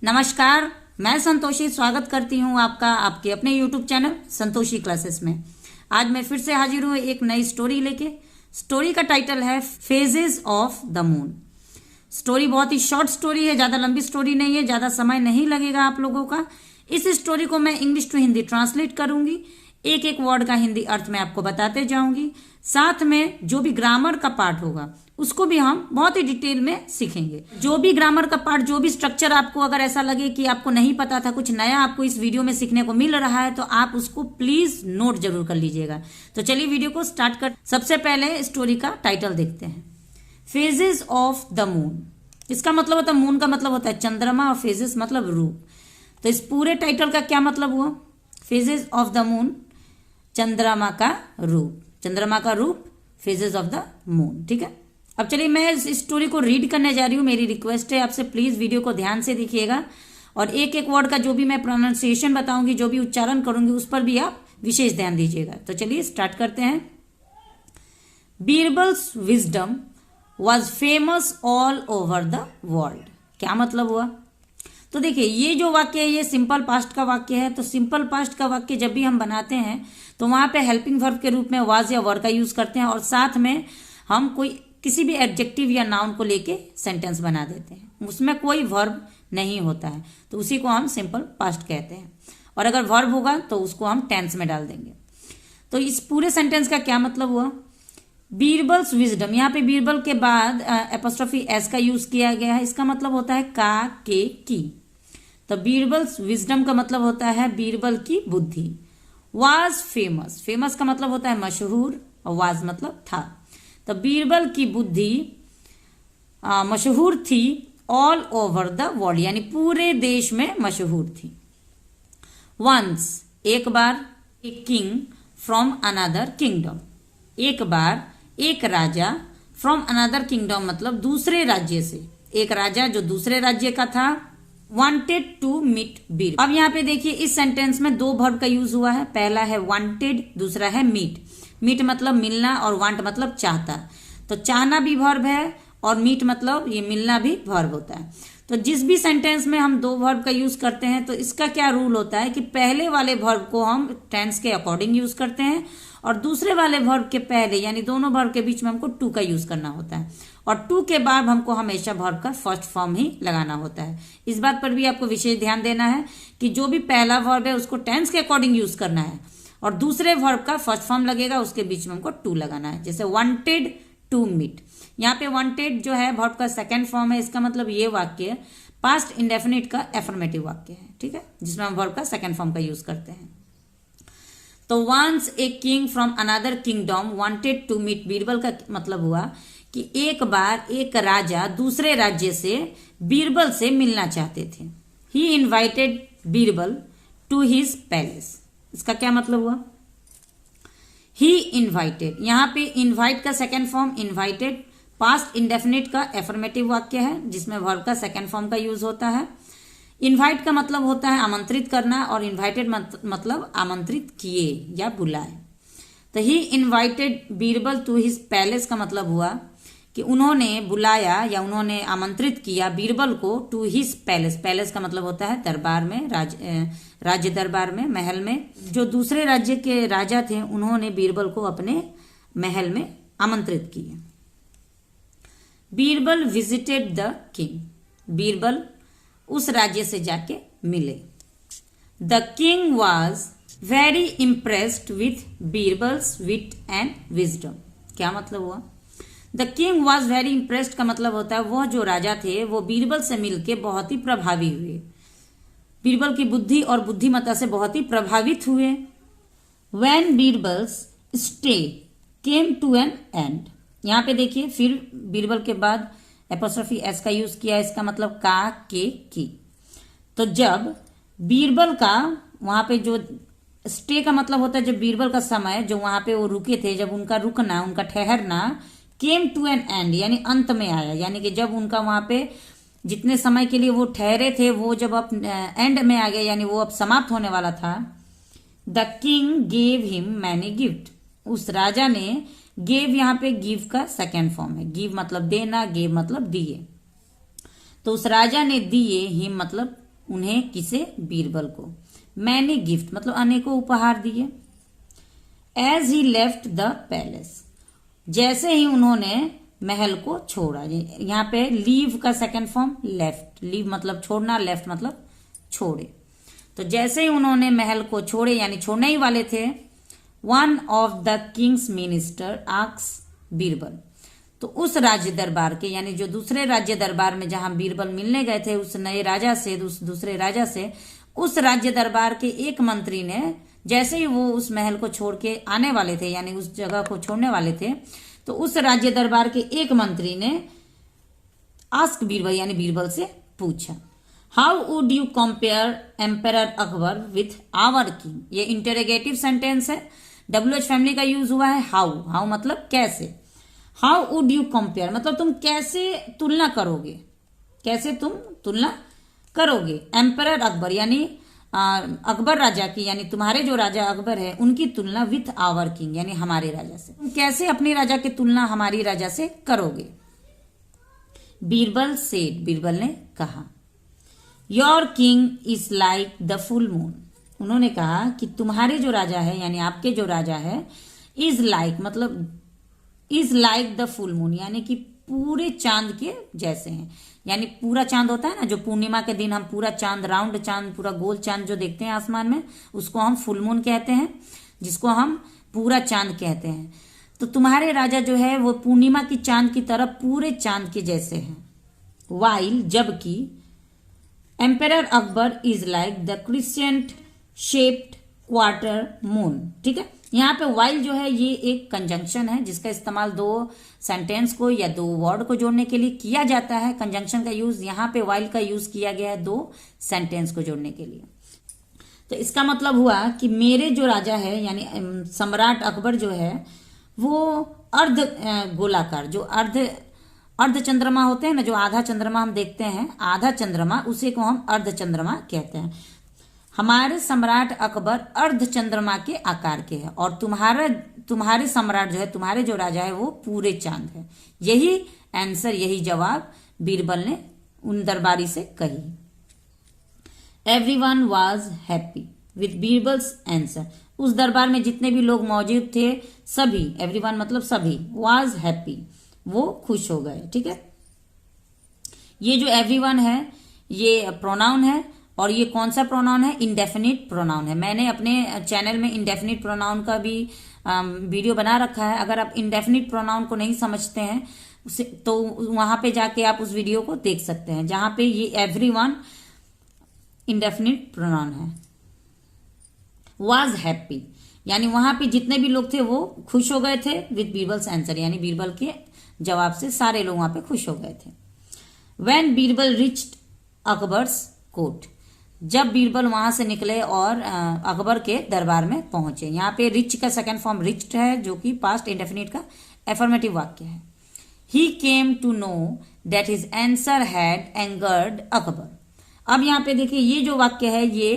नमस्कार, मैं संतोषी स्वागत करती हूँ आपका आपके अपने YouTube चैनल संतोषी क्लासेस में। आज मैं फिर से हाजिर हूँ एक नई स्टोरी लेके। स्टोरी का टाइटल है phases of the moon. Story बहुत ही शॉर्ट स्टोरी है, ज़्यादा लंबी स्टोरी नहीं है, ज़्यादा समय नहीं लगेगा आप लोगों का। इस स्टोरी को मैं इंग्लिश टू हिंदी ट्रांसलेट करूंगी, एक एक वर्ड का हिंदी अर्थ मैं आपको बताते जाऊंगी। साथ में जो भी ग्रामर का पार्ट होगा उसको भी हम बहुत ही डिटेल में सीखेंगे। जो भी ग्रामर का पार्ट, जो भी स्ट्रक्चर आपको अगर ऐसा लगे कि आपको नहीं पता था, कुछ नया आपको इस वीडियो में सीखने को मिल रहा है, तो आप उसको प्लीज नोट जरूर कर लीजिएगा। तो चलिए वीडियो को स्टार्ट कर। सबसे पहले स्टोरी का टाइटल देखते हैं, फेजेस ऑफ द मून। इसका मतलब होता है, मून का मतलब होता है चंद्रमा और फेजेस मतलब रूप। तो इस पूरे टाइटल का क्या मतलब हुआ? फेजेस ऑफ द मून, चंद्रमा का रूप, चंद्रमा का रूप, फेजेस ऑफ द मून। ठीक है, अब चलिए मैं इस स्टोरी को रीड करने जा रही हूँ। मेरी रिक्वेस्ट है आपसे, प्लीज वीडियो को ध्यान से देखिएगा और एक एक वर्ड का जो भी मैं प्रोनाउंसिएशन बताऊंगी, जो भी उच्चारण करूंगी, उस पर भी आप विशेष ध्यान दीजिएगा। तो चलिए स्टार्ट करते हैं। Birbal's wisdom was famous all over the world. क्या मतलब हुआ? तो देखिए, ये जो वाक्य है ये सिंपल पास्ट का वाक्य है। तो सिंपल पास्ट का वाक्य जब भी हम बनाते हैं तो वहां पे हेल्पिंग वर्ब के रूप में वाज या वर का यूज करते हैं और साथ में हम कोई किसी भी एडजेक्टिव या नाउन को लेके सेंटेंस बना देते हैं। उसमें कोई वर्ब नहीं होता है, तो उसी को हम सिंपल पास्ट कहते हैं। और अगर वर्ब होगा तो उसको हम टेंस में डाल देंगे। तो इस पूरे सेंटेंस का क्या मतलब हुआ? बीरबल्स विजडम, यहाँ पे बीरबल के बाद एपोस्ट्रोफी एस का यूज किया गया है। इसका मतलब होता है का, के, की। तो बीरबल्स विजडम का मतलब होता है बीरबल की बुद्धि। वाज फेमस, फेमस का मतलब होता है मशहूर और वाज मतलब था। तो बीरबल की बुद्धि मशहूर थी ऑल ओवर द वर्ल्ड, यानी पूरे देश में मशहूर थी। वंस, एक बार, a king from another kingdom, एक बार एक राजा, फ्रॉम अनदर किंगडम मतलब दूसरे राज्य से, एक राजा जो दूसरे राज्य का था। Wanted to meet Birbal. अब यहाँ पे देखिए इस सेंटेंस में दो वर्ब का यूज हुआ है। पहला है वांटेड, दूसरा है मीट। मीट मतलब मिलना और वांट मतलब चाहता। तो चाहना भी वर्ब है और मीट मतलब ये मिलना भी वर्ब होता है। तो जिस भी सेंटेंस में हम दो वर्ब का यूज करते हैं तो इसका क्या रूल होता है कि पहले वाले वर्ब को हम टेंस के अकॉर्डिंग यूज करते हैं और दूसरे वाले वर्ब के पहले, यानी दोनों वर्ब के बीच में हमको टू का यूज करना होता है और टू के बाद हमको हमेशा वर्ब का फर्स्ट फॉर्म ही लगाना होता है। इस बात पर भी आपको विशेष ध्यान देना है कि जो भी पहला वर्ब है उसको टेंस के अकॉर्डिंग यूज करना है और दूसरे वर्ब का फर्स्ट फॉर्म लगेगा, उसके बीच में हमको टू लगाना है। जैसे वांटेड टू मीट, यहाँ पे वांटेड जो है वर्ब का सेकेंड फॉर्म है। इसका मतलब ये वाक्य पास्ट इंडेफिनिट का एफर्मेटिव वाक्य है। ठीक है, जिसमें हम वर्ब का सेकेंड फॉर्म का यूज करते हैं। तो once a king from another kingdom wanted to meet Birbal का मतलब हुआ कि एक बार एक राजा दूसरे राज्य से बीरबल से मिलना चाहते थे। He invited Birbal to his palace. इसका क्या मतलब हुआ? ही इन्वाइटेड, यहाँ पे इन्वाइट का second form invited past indefinite का एफर्मेटिव वाक्य है जिसमें वर्ब का सेकेंड फॉर्म का यूज होता है। इन्वाइट का मतलब होता है आमंत्रित करना और इन्वाइटेड मतलब आमंत्रित किए या बुलाए। तो he invited Birbal to his palace का मतलब हुआ कि उन्होंने बुलाया या उन्होंने आमंत्रित किया बीरबल को टू हिज पैलेस। पैलेस का मतलब होता है दरबार में, राज्य दरबार में, महल में। जो दूसरे राज्य के राजा थे उन्होंने बीरबल को अपने महल में आमंत्रित किया। Birbal visited the king, Birbal उस राज्य से जाके मिले। The king was very impressed with Birbal's wit and wisdom. क्या मतलब हुआ? The king was very impressed का मतलब होता है वह जो राजा थे वो बीरबल से मिलके बहुत ही प्रभावी हुए, बीरबल की बुद्धि और बुद्धिमत्ता से बहुत ही प्रभावित हुए। When Birbal's stay came to an end, यहाँ पे देखिए फिर बीरबल के बाद एपोस्ट्रोफी एस का यूज किया। इसका मतलब का, के, की। तो जब बीरबल का वहां पे जो स्टे का मतलब होता है जब बीरबल का समय जो वहां पे वो रुके थे, जब उनका रुकना, उनका ठहरना केम टू एन एंड यानी अंत में आया, यानी कि जब उनका वहां पे जितने समय के लिए वो ठहरे थे वो जब अब एंड में आ गया, यानी वो अब समाप्त होने वाला था। The king gave him many gift, उस राजा ने, गेव यहाँ पे गिव का सेकेंड फॉर्म है। गिव मतलब देना, गेव मतलब दिए। तो उस राजा ने दिए, हिम मतलब उन्हें किसे, बीरबल को। मैनी गिफ्ट मतलब अनेकों उपहार दिए। As he left the palace, जैसे ही उन्होंने महल को छोड़ा। यहाँ पे लीव का सेकंड फॉर्म लेफ्ट, लीव मतलब छोड़ना, लेफ्ट मतलब छोड़े। तो जैसे ही उन्होंने महल को छोड़े यानी छोड़ने ही वाले थे, one of the king's minister आक्स बीरबल, तो उस राज्य दरबार के यानी जो दूसरे राज्य दरबार में जहां बीरबल मिलने गए थे उस नए राजा से, उस दूसरे राजा से, उस राज्य दरबार के एक मंत्री ने जैसे ही वो उस महल को छोड़ के आने वाले थे यानी उस जगह को छोड़ने वाले थे, तो उस राज्य दरबार के एक मंत्री ने आस्क बीरबल यानी बीरबल से पूछा, how would you compare emperor Akbar with our king. ये इंटरोगेटिव सेंटेंस है, WH फैमिली का यूज हुआ है। हाउ, हाउ मतलब कैसे। हाउ वुड यू कंपेयर मतलब तुम कैसे तुलना करोगे, कैसे तुम तुलना करोगे। एम्परर अकबर यानी अकबर राजा की यानी तुम्हारे जो राजा अकबर है उनकी तुलना विथ आवर किंग यानी हमारे राजा से, तुम कैसे अपने राजा की तुलना हमारी राजा से करोगे। बीरबल सेड, बीरबल ने कहा, your king is like the full moon. उन्होंने कहा कि तुम्हारे जो राजा है यानी आपके जो राजा है, इज लाइक मतलब is like the full moon यानी कि पूरे चांद के जैसे हैं। यानी पूरा चांद होता है ना, जो पूर्णिमा के दिन हम पूरा चांद, राउंड चांद, पूरा गोल चांद जो देखते हैं आसमान में, उसको हम फुल मून कहते हैं, जिसको हम पूरा चांद कहते हैं। तो तुम्हारे राजा जो है वो पूर्णिमा की चांद की तरह पूरे चांद के जैसे हैं। वाइल जबकि emperor Akbar is like the crescent shaped quarter moon. ठीक है, यहाँ पे वाइल जो है ये एक कंजंक्शन है जिसका इस्तेमाल दो सेंटेंस को या दो वर्ड को जोड़ने के लिए किया जाता है। कंजंक्शन का यूज यहाँ पे वाइल का यूज किया गया है दो सेंटेंस को जोड़ने के लिए। तो इसका मतलब हुआ कि मेरे जो राजा है यानी सम्राट अकबर जो है वो अर्ध गोलाकार, जो अर्ध चंद्रमा होते हैं ना, जो आधा चंद्रमा हम देखते हैं, आधा चंद्रमा, उसी को हम अर्ध चंद्रमा कहते हैं। हमारे सम्राट अकबर अर्ध चंद्रमा के आकार के हैं और तुम्हारे सम्राट जो है, तुम्हारे जो राजा है वो पूरे चांद है। यही आंसर, यही जवाब बीरबल ने उन दरबारी से कही। Everyone was happy with Birbal's answer. उस दरबार में जितने भी लोग मौजूद थे सभी, एवरीवन मतलब सभी, वाज हैप्पी वो खुश हो गए। ठीक है, ये जो एवरीवन है ये प्रोनाउन है और ये कौन सा प्रोनाउन है, इंडेफिनिट प्रोनाउन है। मैंने अपने चैनल में इंडेफिनिट प्रोनाउन का भी वीडियो बना रखा है। अगर आप इंडेफिनिट प्रोनाउन को नहीं समझते हैं तो वहां पे जाके आप उस वीडियो को देख सकते हैं जहां पे ये एवरीवन इंडेफिनिट प्रोनाउन है। वाज हैप्पी यानी वहां पे जितने भी लोग थे वो खुश हो गए थे विद बीरबल्स आंसर यानी बीरबल के जवाब से सारे लोग वहां पे खुश हो गए थे। When Birbal reached Akbar's court, जब बीरबल वहां से निकले और अकबर के दरबार में पहुंचे। यहाँ पे रिच का सेकंड फॉर्म रिच्ड है जो कि पास्ट इंडेफिनिट का एफर्मेटिव वाक्य है। He came to know that his answer had angered Akbar. अब यहाँ पे देखिए ये जो वाक्य है ये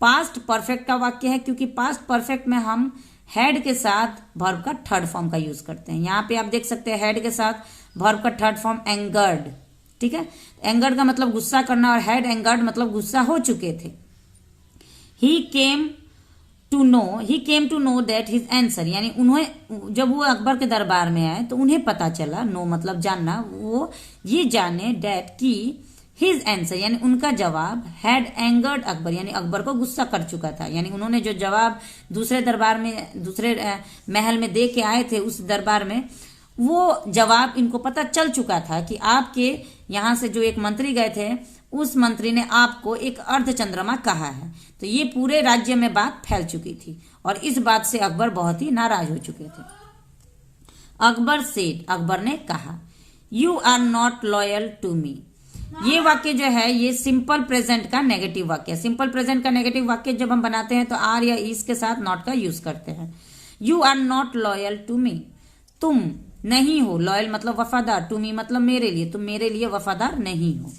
पास्ट परफेक्ट का वाक्य है क्योंकि पास्ट परफेक्ट में हम हैड के साथ वर्ब का थर्ड फॉर्म का यूज करते हैं। यहाँ पे आप देख सकते हैं हैड के साथ वर्ब का थर्ड फॉर्म एंगर्ड। ठीक है, एंगर्ड का मतलब गुस्सा करना और हैड एंगर्ड मतलब गुस्सा हो चुके थे। He came to know that his answer यानी उन्हें, जब वो अकबर के दरबार में आए तो उन्हें पता चला, नो मतलब जानना, वो ये जाने दैट की हिज आंसर यानी उनका जवाब हैड एंगर्ड अकबर यानी अकबर को गुस्सा कर चुका था। यानी उन्होंने जो जवाब दूसरे दरबार में, दूसरे महल में दे के आए थे उस दरबार में, वो जवाब इनको पता चल चुका था कि आपके यहाँ से जो एक मंत्री गए थे उस मंत्री ने आपको एक अर्ध चंद्रमा कहा है। तो ये पूरे राज्य में बात फैल चुकी थी और इस बात से अकबर बहुत ही नाराज हो चुके थे। अकबर सेड, अकबर ने कहा, you are not loyal to me. ये वाक्य जो है ये सिंपल प्रेजेंट का नेगेटिव वाक्य है। सिंपल प्रेजेंट का नेगेटिव वाक्य जब हम बनाते हैं तो आर या इज के साथ नॉट का यूज करते हैं। You are not loyal to me, तुम नहीं हो, लॉयल मतलब वफादार, टू मी मतलब मेरे लिए, तुम मेरे लिए वफादार नहीं हो।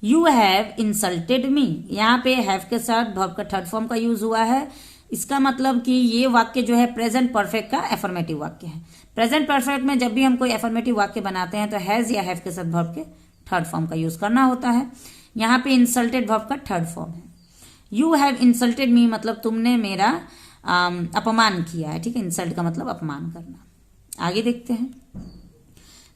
यू हैव इंसल्टेड मी, यहाँ पे हैव के साथ वर्ब का थर्ड फॉर्म का यूज हुआ है। इसका मतलब कि ये वाक्य जो है प्रेजेंट परफेक्ट का एफर्मेटिव वाक्य है। प्रेजेंट परफेक्ट में जब भी हम कोई एफर्मेटिव वाक्य बनाते हैं तो हैज या हैव के साथ वर्ब के थर्ड फॉर्म का यूज करना होता है। यहाँ पे इंसल्टेड वर्ब का थर्ड फॉर्म है। यू हैव इंसल्टेड मी मतलब तुमने मेरा अपमान किया है, ठीक है। इंसल्ट का मतलब अपमान करना। आगे देखते हैं।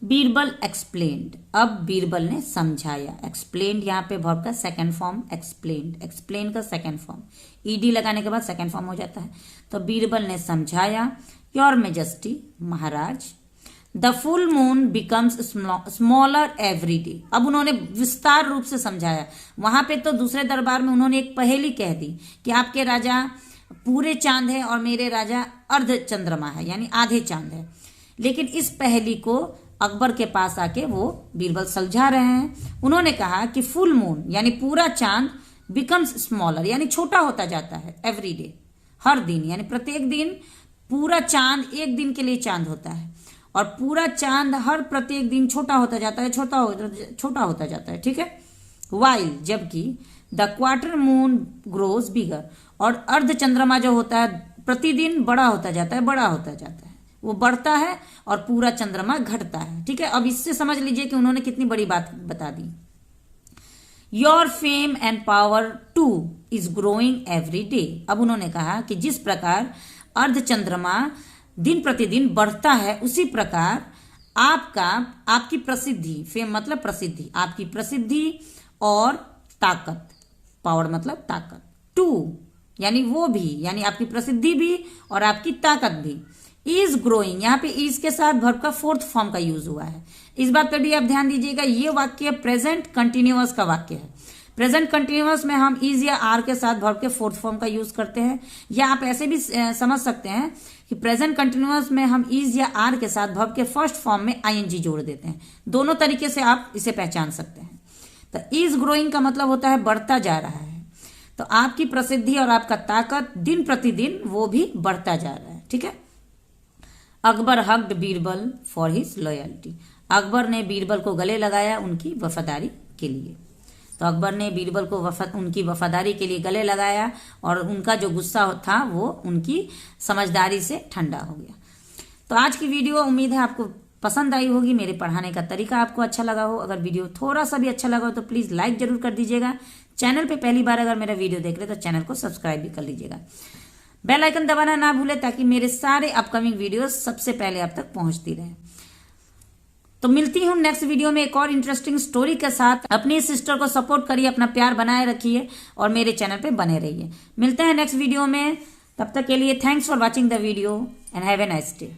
बीरबल एक्सप्लेन्ड, अब बीरबल ने समझाया। एक्सप्लेन्ड यहाँ पे वर्ब का सेकंड फॉर्म एक्सप्लेन्ड, एक्सप्लेन का सेकंड फॉर्म, ईडी लगाने के बाद सेकंड फॉर्म हो जाता है। तो बीरबल ने समझाया, your majesty Maharaj, the full moon becomes smaller every day. अब उन्होंने विस्तार रूप से समझाया। वहां पे तो दूसरे दरबार में उन्होंने एक पहेली कह दी कि आपके राजा पूरे चांद है और मेरे राजा अर्ध चंद्रमा है, यानी आधे चांद है। लेकिन इस पहेली को अकबर के पास आके वो बीरबल सुलझा रहे हैं। उन्होंने कहा कि फुल मून यानी पूरा चांद बिकम्स स्मॉलर यानी छोटा होता जाता है एवरी डे, हर दिन, यानी प्रत्येक दिन पूरा चांद एक दिन के लिए चांद होता है और पूरा चांद हर प्रत्येक दिन छोटा होता जाता है, छोटा होता जाता है, ठीक है। वाइल जबकि द क्वार्टर मून ग्रोज बिगर, और अर्ध चंद्रमा जो होता है प्रतिदिन बड़ा होता जाता है, वो बढ़ता है और पूरा चंद्रमा घटता है, ठीक है। अब इससे समझ लीजिए कि उन्होंने कितनी बड़ी बात बता दी। Your fame and power too is growing every day. अब उन्होंने कहा कि जिस प्रकार अर्ध चंद्रमा दिन प्रतिदिन बढ़ता है उसी प्रकार आपकी प्रसिद्धि, फेम मतलब प्रसिद्धि, आपकी प्रसिद्धि और ताकत, पावर मतलब ताकत, टू यानी वो भी, यानी आपकी प्रसिद्धि भी और आपकी ताकत भी, इज ग्रोइंग, यहाँ पे इज के साथ वर्ब का फोर्थ फॉर्म का यूज हुआ है। इस बात पर भी आप ध्यान दीजिएगा, ये वाक्य प्रेजेंट कंटिन्यूअस का वाक्य है। प्रेजेंट कंटिन्यूअस में हम इज या आर के साथ वर्ब के फोर्थ फॉर्म का यूज करते हैं, या आप ऐसे भी समझ सकते हैं कि प्रेजेंट कंटिन्यूअस में हम इज या आर के साथ वर्ब के फर्स्ट फॉर्म में आईएनजी जोड़ देते हैं। दोनों तरीके से आप इसे पहचान सकते हैं। तो इज ग्रोइंग का मतलब होता है बढ़ता जा रहा है, तो आपकी प्रसिद्धि और आपका ताकत दिन प्रतिदिन वो भी बढ़ता जा रहा है, ठीक है। Akbar hugged Birbal for his loyalty, Akbar ने बीरबल को गले लगाया उनकी वफादारी के लिए। तो अकबर ने बीरबल को उनकी वफादारी के लिए गले लगाया और उनका जो गुस्सा था वो उनकी समझदारी से ठंडा हो गया। तो आज की वीडियो उम्मीद है आपको पसंद आई होगी, मेरे पढ़ाने का तरीका आपको अच्छा लगा हो। अगर वीडियो थोड़ा सा भी अच्छा लगा हो तो प्लीज़ लाइक जरूर कर दीजिएगा। चैनल पे पहली बार अगर मेरा वीडियो देख रहे तो चैनल को सब्सक्राइब भी कर लीजिएगा। बेल आइकन दबाना ना भूलें ताकि मेरे सारे अपकमिंग वीडियोस सबसे पहले आप तक पहुंचती रहे। तो मिलती हूँ नेक्स्ट वीडियो में एक और इंटरेस्टिंग स्टोरी के साथ। अपनी सिस्टर को सपोर्ट करिए, अपना प्यार बनाए रखिए और मेरे चैनल पे बने रहिए। मिलते हैं नेक्स्ट वीडियो में, तब तक के लिए thanks for watching the video and have a nice day.